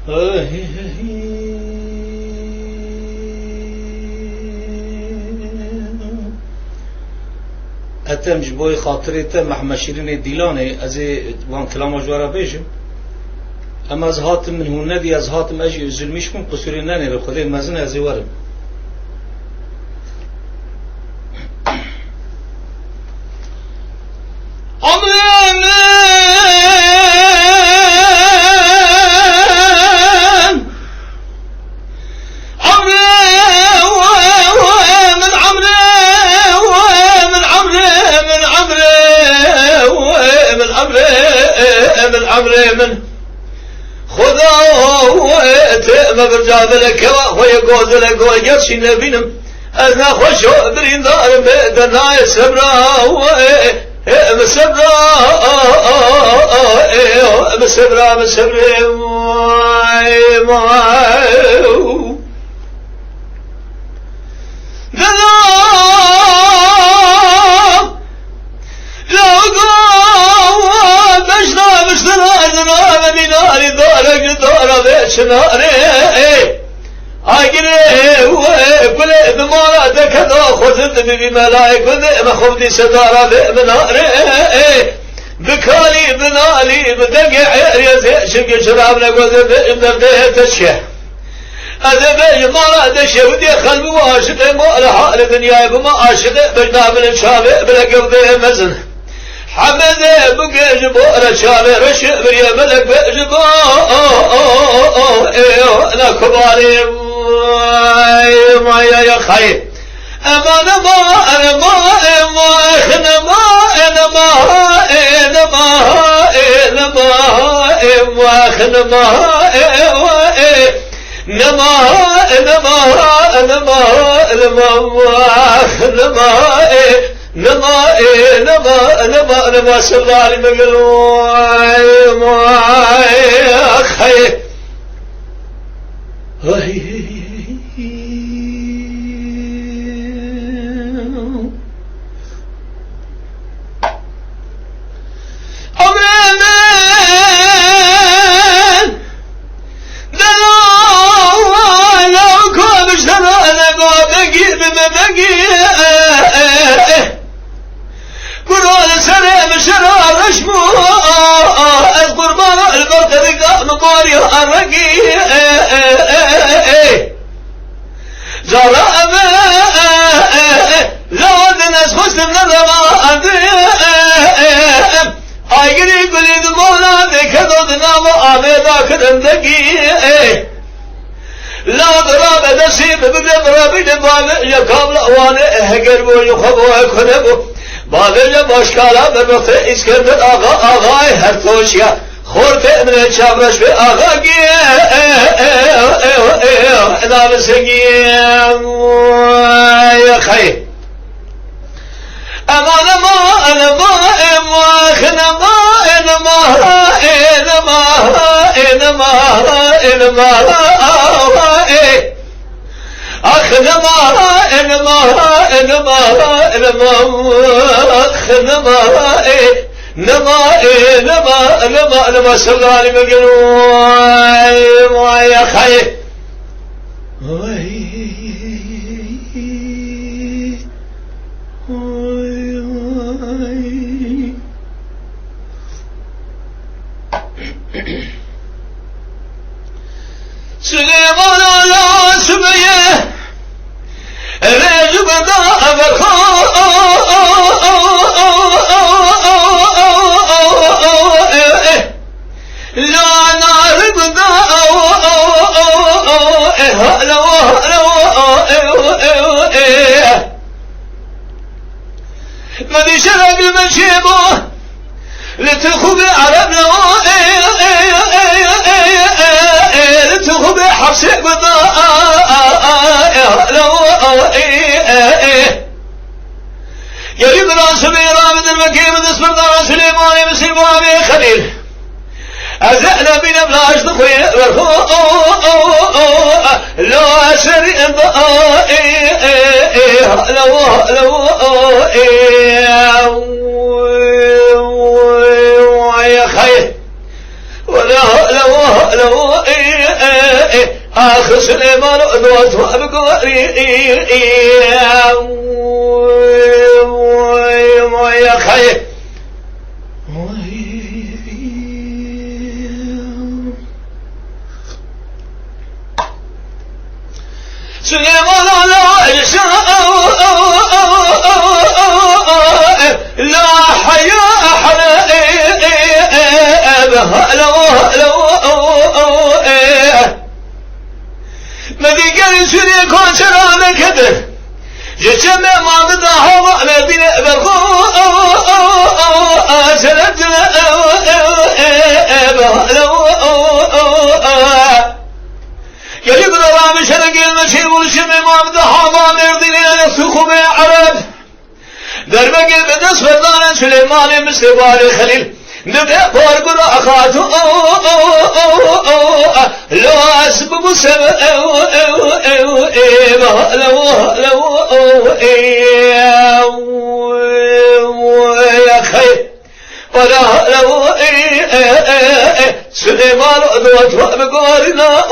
اتم جبوی خاطری تم محمد شیرین دیلانه از وان کلام جوارا بیشم اما از هاتم من هون ندی از هاتم اجی ظلمیش کن قصوری ننه رو خدای مزن از ورم من خدا ما برجع لك ويقول لك ويجرش نبينم أنا خوش درين دار بدنا سبرا مسبرا مسبرا مسبرا بملائكة ما خفني ستارة بمناري بكالي بنالي بدقع يا شق شراب لقوذ بمدرده تشيه هذا بيج مرة دشة ودي خلب واشد ما لها الدنيا بما عاشد بجنا من الشابه بلا قبضه مزن حمد بقى جبور شابه رش بريا ملك بجبا انا كباري ما يا خير أما نما سبالي مقلوي ما خير لا ضرب نسيب بضرب دبال يقابل وانا هجر ويخبو كنبو باغل باشكالا برمخ اسكندر آغا هر توشيا خورت من چابرش به آغا گی نام سنگی یا خیر اما نما سلالي مقلوي يا خير سليمان على سمية رجب ضعف لا نعرف ما بيشرب المشيبه لتخب عربنا لتخب حفصك يا رب راس بيرا من المكي من اسم الله سليمان مسلم وابي خليل أزعنا بنا بلاش دخوي لا أسري يا خير ولا آخر سليمان دوت وابقوري يا خير سليمان لا لا حياء ما ذي قال سوريا كون شرانا كده جسمه ما بده هوا ما بين بخو سلتنا يلي قدر مش هنقل نشيل والشمع ما بده هوا ما بين السخوم عرب دربك بدس فردان سليمان مستوى خليل نبدأ بارقل أخاته لو أسبب سبب يا خير ولا لو سليمان دوت وبقارنا